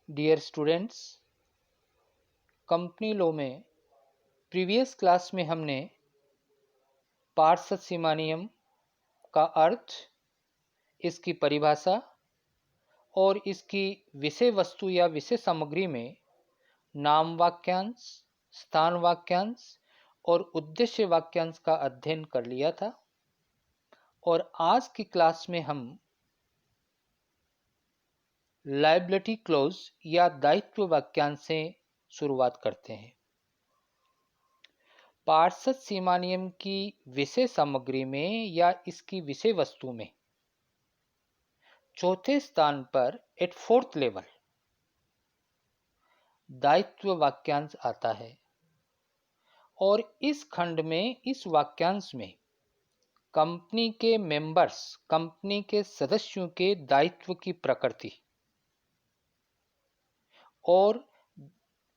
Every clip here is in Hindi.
डियर स्टूडेंट्स, कंपनी लॉ में प्रीवियस क्लास में हमने पार्षद सीमा नियम का अर्थ, इसकी परिभाषा और इसकी विषय वस्तु या विषय सामग्री में नाम वाक्यांश, स्थान वाक्यांश और उद्देश्य वाक्यांश का अध्ययन कर लिया था। और आज की क्लास में हम लायबिलिटी क्लॉज या दायित्व वाक्यांश से शुरुआत करते हैं। पार्षद सीमा नियम की विषय सामग्री में या इसकी विषय वस्तु में चौथे स्थान पर एट फोर्थ लेवल दायित्व वाक्यांश आता है। और इस खंड में, इस वाक्यांश में कंपनी के मेंबर्स, कंपनी के सदस्यों के दायित्व की प्रकृति और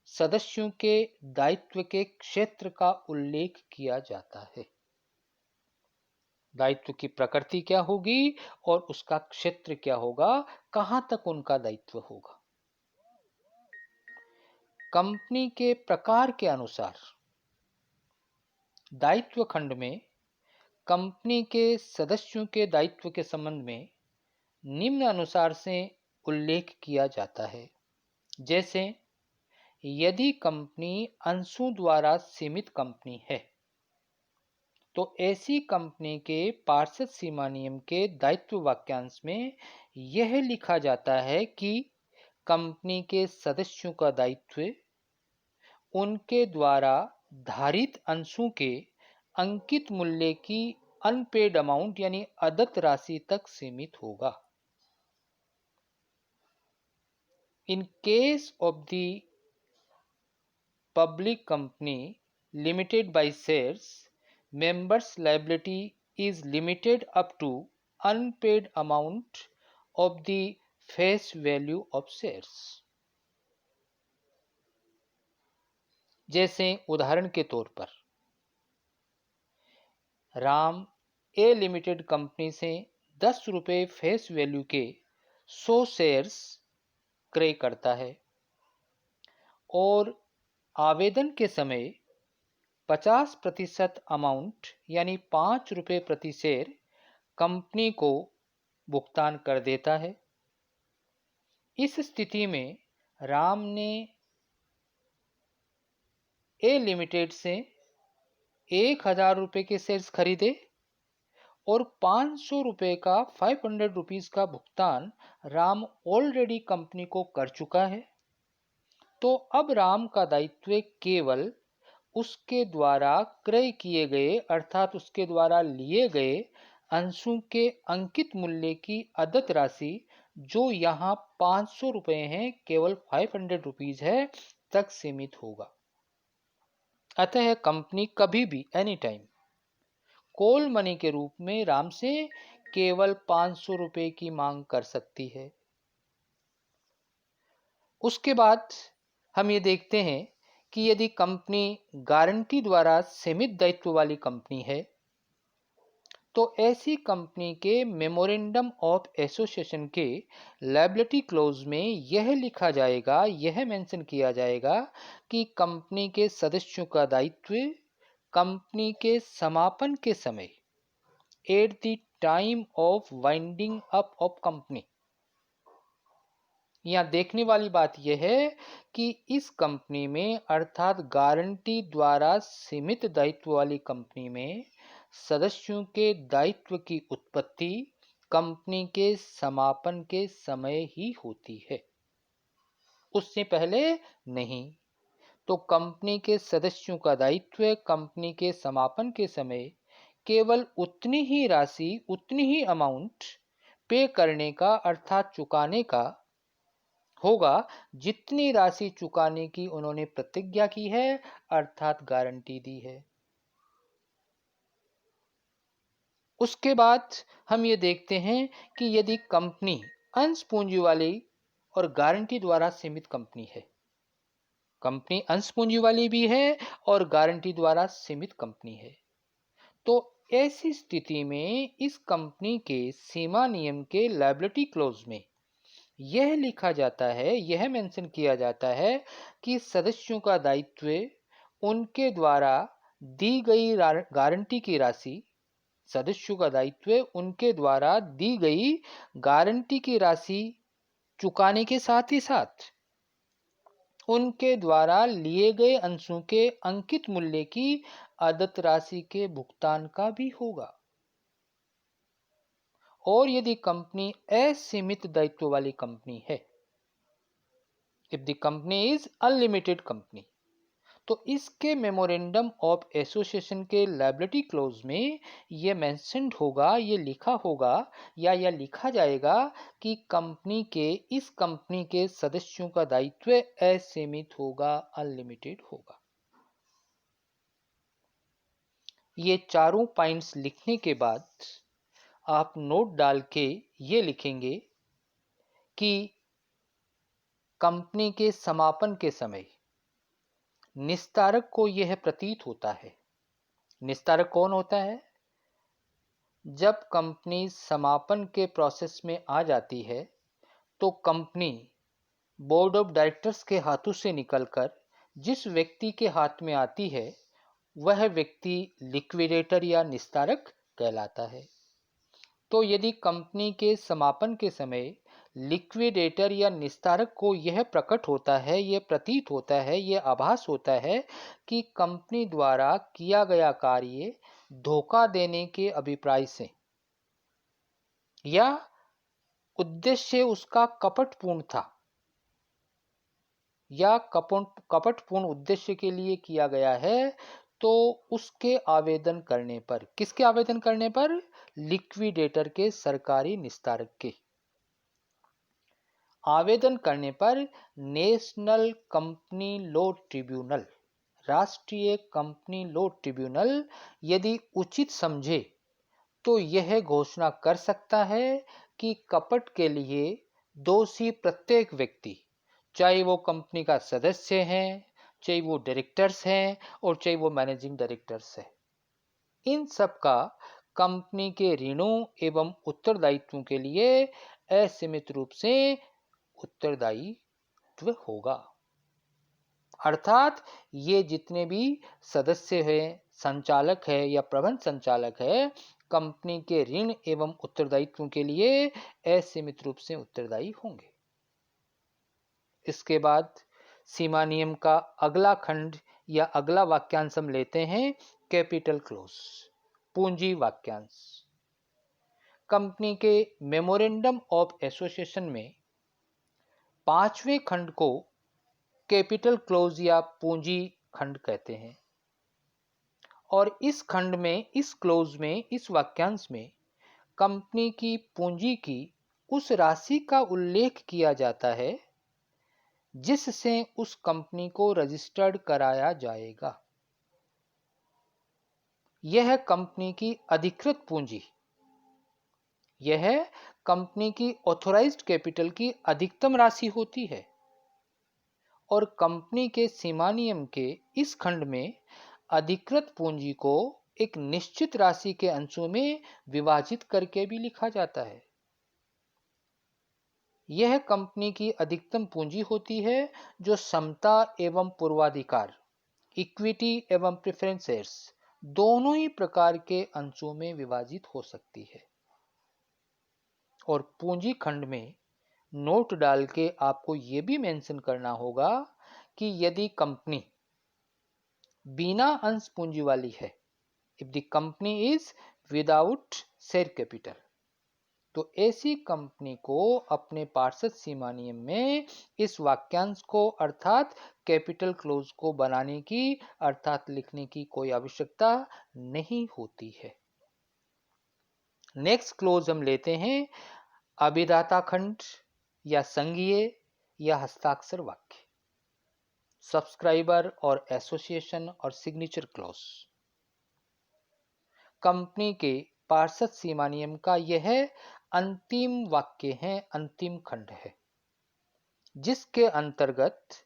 सदस्यों के दायित्व के क्षेत्र का उल्लेख किया जाता है। दायित्व की प्रकृति क्या होगी और उसका क्षेत्र क्या होगा, कहां तक उनका दायित्व होगा। कंपनी के प्रकार के अनुसार दायित्व खंड में कंपनी के सदस्यों के दायित्व के संबंध में निम्न अनुसार से उल्लेख किया जाता है। जैसे, यदि कंपनी अंशों द्वारा सीमित कंपनी है तो ऐसी कंपनी के पार्षद सीमा नियम के दायित्व वाक्यांश में यह लिखा जाता है कि कंपनी के सदस्यों का दायित्व उनके द्वारा धारित अंशों के अंकित मूल्य की अनपेड अमाउंट यानी अदत्त राशि तक सीमित होगा। In case of the public company limited by shares, members liability is limited up to unpaid amount of the face value of shares। जैसे उदाहरण के तौर पर राम ए लिमिटेड कंपनी से 10 रुपये फेस वैल्यू के 100 शेयर्स क्रय करता है और आवेदन के समय 50% अमाउंट यानी 5 रुपये प्रति शेयर कंपनी को भुगतान कर देता है। इस स्थिति में राम ने ए लिमिटेड से 1000 रुपये के शेयर्स खरीदे और 500 रुपये का 500 रुपीज का भुगतान राम ऑलरेडी कंपनी को कर चुका है। तो अब राम का दायित्व केवल उसके द्वारा क्रय किए गए अर्थात उसके द्वारा लिए गए अंशों के अंकित मूल्य की अदत्त राशि, जो यहाँ 500 रुपये हैं, केवल 500 रुपीज है, तक सीमित होगा। अतः कंपनी कभी भी एनी टाइम कॉल मनी के रूप में राम से केवल 500 रुपये की मांग कर सकती है। उसके बाद हम ये देखते हैं कि यदि कंपनी गारंटी द्वारा सीमित दायित्व वाली कंपनी है तो ऐसी कंपनी के मेमोरेंडम ऑफ एसोसिएशन के लायबिलिटी क्लोज में यह लिखा जाएगा, यह मेंशन किया जाएगा कि कंपनी के सदस्यों का दायित्व कंपनी के समापन के समय at the time of winding up of company. यहां देखने वाली बात यह है कि इस कंपनी में अर्थात गारंटी द्वारा सीमित दायित्व वाली कंपनी में सदस्यों के दायित्व की उत्पत्ति कंपनी के समापन के समय ही होती है, उससे पहले नहीं। तो कंपनी के सदस्यों का दायित्व कंपनी के समापन के समय केवल उतनी ही राशि, उतनी ही अमाउंट पे करने का अर्थात चुकाने का होगा जितनी राशि चुकाने की उन्होंने प्रतिज्ञा की है अर्थात गारंटी दी है। उसके बाद हम ये देखते हैं कि यदि कंपनी अंश पूंजी वाली और गारंटी द्वारा सीमित कंपनी है, कंपनी अंश पूंजी वाली भी है और गारंटी द्वारा सीमित कंपनी है, तो ऐसी स्थिति में इस कंपनी के सीमा नियम के लायबिलिटी क्लोज में यह लिखा जाता है, यह मेंशन किया जाता है कि सदस्यों का दायित्व उनके द्वारा दी गई गारंटी की राशि, सदस्यों का दायित्व उनके द्वारा दी गई गारंटी की राशि चुकाने के साथ ही साथ उनके द्वारा लिए गए अंशों के अंकित मूल्य की अदत राशि के भुगतान का भी होगा। और यदि कंपनी असीमित दायित्व वाली कंपनी है, if the company is unlimited company, तो इसके मेमोरेंडम ऑफ एसोसिएशन के लायबिलिटी क्लोज में यह मेंशन्ड होगा, ये लिखा होगा या यह लिखा जाएगा कि इस कंपनी के सदस्यों का दायित्व असीमित होगा, अनलिमिटेड होगा। ये चारों पॉइंट्स लिखने के बाद आप नोट डाल के ये लिखेंगे कि कंपनी के समापन के समय निस्तारक को यह प्रतीत होता है। निस्तारक कौन होता है? जब कंपनी समापन के प्रोसेस में आ जाती है तो कंपनी बोर्ड ऑफ डायरेक्टर्स के हाथों से निकलकर जिस व्यक्ति के हाथ में आती है वह व्यक्ति लिक्विडेटर या निस्तारक कहलाता है। तो यदि कंपनी के समापन के समय लिक्विडेटर या निस्तारक को यह प्रकट होता है, यह प्रतीत होता है, यह आभास होता है कि कंपनी द्वारा किया गया कार्य धोखा देने के अभिप्राय से या उद्देश्य उसका कपटपूर्ण था या कपटपूर्ण उद्देश्य के लिए किया गया है, तो उसके आवेदन करने पर, किसके आवेदन करने पर? लिक्विडेटर के, सरकारी निस्तारक के आवेदन करने पर नेशनल कंपनी लॉ ट्रिब्यूनल, राष्ट्रीय कंपनी लॉ ट्रिब्यूनल यदि उचित समझे तो यह घोषणा कर सकता है कि कपट के लिए दोषी प्रत्येक व्यक्ति, चाहे वो कंपनी का सदस्य है, चाहे वो डायरेक्टर्स हैं और चाहे वो मैनेजिंग डायरेक्टर्स है, इन सब का कंपनी के ऋणों एवं उत्तरदायित्वों के लिए असीमित रूप से उत्तरदायित्व होगा। अर्थात ये जितने भी सदस्य हैं, संचालक है या प्रबंध संचालक है, कंपनी के ऋण एवं उत्तरदायित्वों के लिए असीमित रूप से उत्तरदायी होंगे। इसके बाद सीमा नियम का अगला खंड या अगला वाक्यांश हम लेते हैं, कैपिटल क्लोज, पूंजी वाक्यांश। कंपनी के मेमोरेंडम ऑफ एसोसिएशन में 5वें खंड को कैपिटल क्लोज या पूंजी खंड कहते हैं। और इस खंड में, इस क्लोज में, इस वाक्यांश में कंपनी की पूंजी की उस राशि का उल्लेख किया जाता है जिससे उस कंपनी को रजिस्टर्ड कराया जाएगा। यह कंपनी की अधिकृत पूंजी, यह कंपनी की ऑथोराइज्ड कैपिटल की अधिकतम राशि होती है। और कंपनी के सीमा नियम के इस खंड में अधिकृत पूंजी को एक निश्चित राशि के अंशों में विभाजित करके भी लिखा जाता है। यह कंपनी की अधिकतम पूंजी होती है जो समता एवं पूर्वाधिकार, इक्विटी एवं प्रेफरेंस शेयर्स, दोनों ही प्रकार के अंशों में विभाजित हो सकती है। और पूंजी खंड में नोट डाल के आपको यह भी मेंशन करना होगा कि यदि कंपनी बिना अंश पूंजी वाली है, if the company is without share capital, तो ऐसी कंपनी को अपने पार्षद सीमा नियम में इस वाक्यांश को अर्थात कैपिटल क्लोज को बनाने की, अर्थात लिखने की कोई आवश्यकता नहीं होती है। नेक्स्ट क्लोज हम लेते हैं अभिदाता खंड या संघीय या हस्ताक्षर वाक्य, सब्सक्राइबर और एसोसिएशन और सिग्नेचर क्लॉज। कंपनी के पार्षद सीमा नियम का यह अंतिम वाक्य है, अंतिम खंड है, जिसके अंतर्गत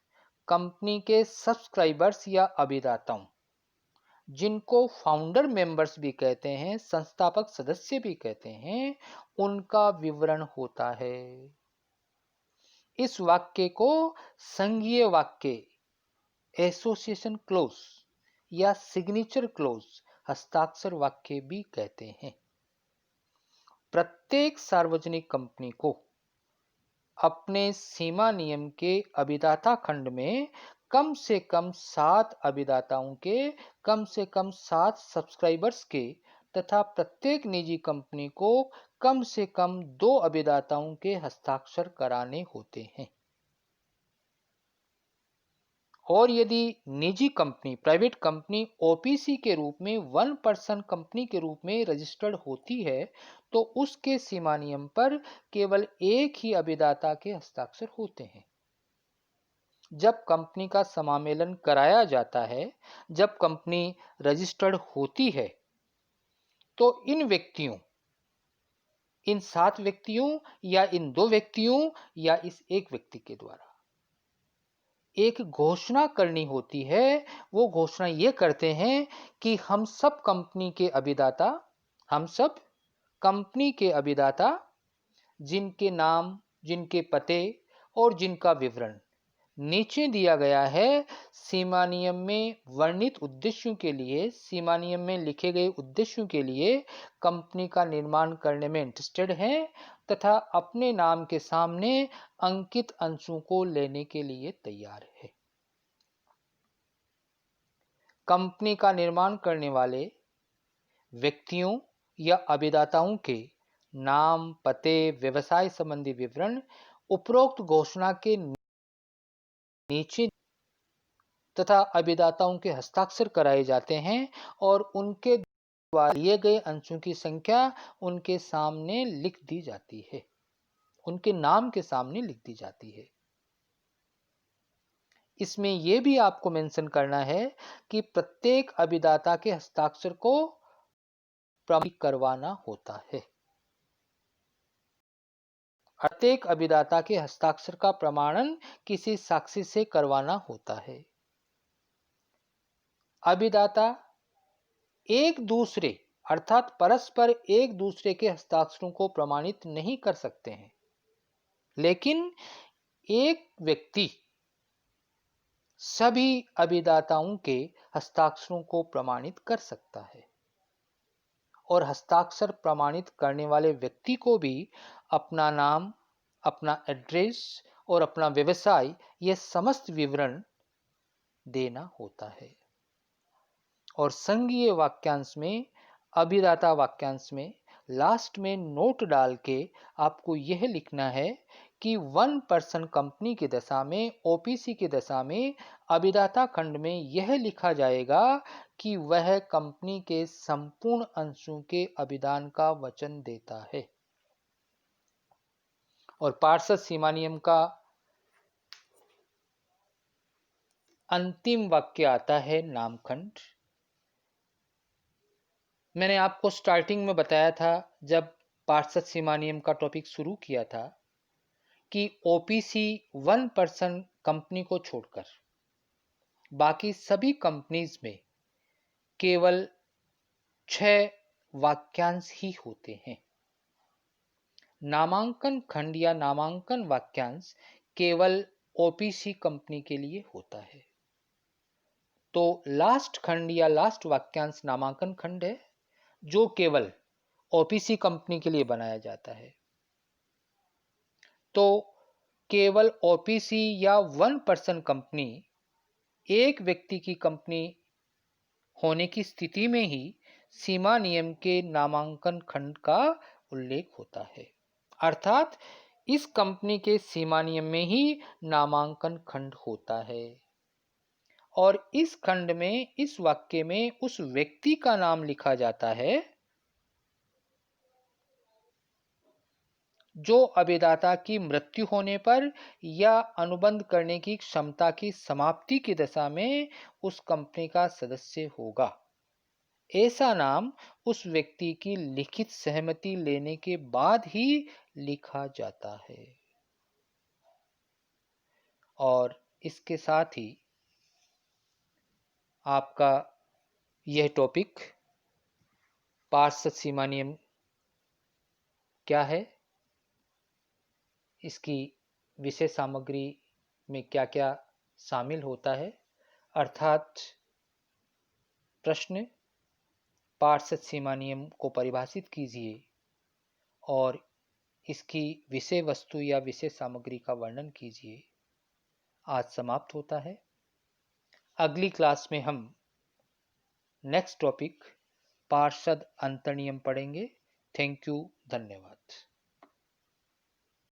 कंपनी के सब्सक्राइबर्स या अभिदाताओं, जिनको फाउंडर मेंबर्स भी कहते हैं, संस्थापक सदस्य भी कहते हैं, उनका विवरण होता है। इस वाक्य को संघीय वाक्य, एसोसिएशन क्लोज या सिग्नेचर क्लोज, हस्ताक्षर वाक्य भी कहते हैं। प्रत्येक सार्वजनिक कंपनी को अपने सीमा नियम के अभिदाता खंड में कम से कम 7 अभिदाताओं के कम से कम 7 सब्सक्राइबर्स के तथा प्रत्येक निजी कंपनी को कम से कम 2 अभिदाताओं के हस्ताक्षर कराने होते हैं। और यदि निजी कंपनी, प्राइवेट कंपनी ओपीसी के रूप में 1 पर्सन कंपनी के रूप में रजिस्टर्ड होती है तो उसके सीमा नियम पर केवल एक ही अभिदाता के हस्ताक्षर होते हैं। जब कंपनी का समामेलन कराया जाता है, जब कंपनी रजिस्टर्ड होती है, तो इन 7 व्यक्तियों या इन 2 व्यक्तियों या इस एक व्यक्ति के द्वारा एक घोषणा करनी होती है। वो घोषणा ये करते हैं कि हम सब कंपनी के अभिदाता जिनके नाम, जिनके पते और जिनका विवरण नीचे दिया गया है, सीमा नियम में वर्णित उद्देश्यों के लिए, सीमा नियम में लिखे गए उद्देश्यों के लिए कंपनी का निर्माण करने में इंटरेस्टेड हैं तथा अपने नाम के सामने अंकित अंशों को लेने के लिए तैयार है। कंपनी का निर्माण करने वाले व्यक्तियों या अभिदाताओं के नाम, पते, व्यवसाय संबंधी विवरण उपरोक्त घोषणा के नीचे तथा अभिदाताओं के हस्ताक्षर कराए जाते हैं और उनके द्वारा लिए गए अंशों की संख्या उनके सामने लिख दी जाती है, उनके नाम के सामने लिख दी जाती है। इसमें यह भी आपको मेंशन करना है कि प्रत्येक अभिदाता के हस्ताक्षर को प्रमाणित करवाना होता है। प्रत्येक अभिदाता के हस्ताक्षर का प्रमाणन किसी साक्षी से करवाना होता है। अभिदाता एक दूसरे अर्थात परस्पर एक दूसरे के हस्ताक्षरों को प्रमाणित नहीं कर सकते हैं, लेकिन एक व्यक्ति सभी अभिदाताओं के हस्ताक्षरों को प्रमाणित कर सकता है और हस्ताक्षर प्रमाणित करने वाले व्यक्ति को भी अपना नाम, अपना एड्रेस और अपना व्यवसाय ये समस्त विवरण देना होता है। और संघीय वाक्यांश में, अभिदाता वाक्यांश में लास्ट में नोट डाल के आपको यह लिखना है कि 1 पर्सन कंपनी की दशा में, ओपीसी की दशा में अभिदाता खंड में यह लिखा जाएगा कि वह कंपनी के संपूर्ण अंशों के अभिदान का वचन देता है। और पार्षद सीमा नियम का अंतिम वाक्य आता है नामखंड। मैंने आपको स्टार्टिंग में बताया था, जब पार्षद सीमा नियम का टॉपिक शुरू किया था, कि ओपीसी 1 पर्सन कंपनी को छोड़कर बाकी सभी कंपनीज में केवल 6 वाक्यांश ही होते हैं। नामांकन खंड या नामांकन वाक्यांश केवल ओपीसी कंपनी के लिए होता है। तो लास्ट खंड या लास्ट वाक्यांश नामांकन खंड है, जो केवल ओपीसी कंपनी के लिए बनाया जाता है। तो केवल ओपीसी या 1 पर्सन कंपनी, एक व्यक्ति की कंपनी होने की स्थिति में ही सीमा नियम के नामांकन खंड का उल्लेख होता है। अर्थात इस कंपनी के सीमा नियम में ही नामांकन खंड होता है और इस खंड में, इस वाक्य में उस व्यक्ति का नाम लिखा जाता है जो अभिदाता की मृत्यु होने पर या अनुबंध करने की क्षमता की समाप्ति की दशा में उस कंपनी का सदस्य होगा। ऐसा नाम उस व्यक्ति की लिखित सहमति लेने के बाद ही लिखा जाता है। और इसके साथ ही आपका यह टॉपिक पार्षद सीमा नियम क्या है, इसकी विषय सामग्री में क्या क्या शामिल होता है, अर्थात प्रश्न पार्षद सीमा नियम को परिभाषित कीजिए और इसकी विषय वस्तु या विषय सामग्री का वर्णन कीजिए, आज समाप्त होता है। अगली क्लास में हम नेक्स्ट टॉपिक पार्षद अंतर्नियम पढ़ेंगे। थैंक यू, धन्यवाद।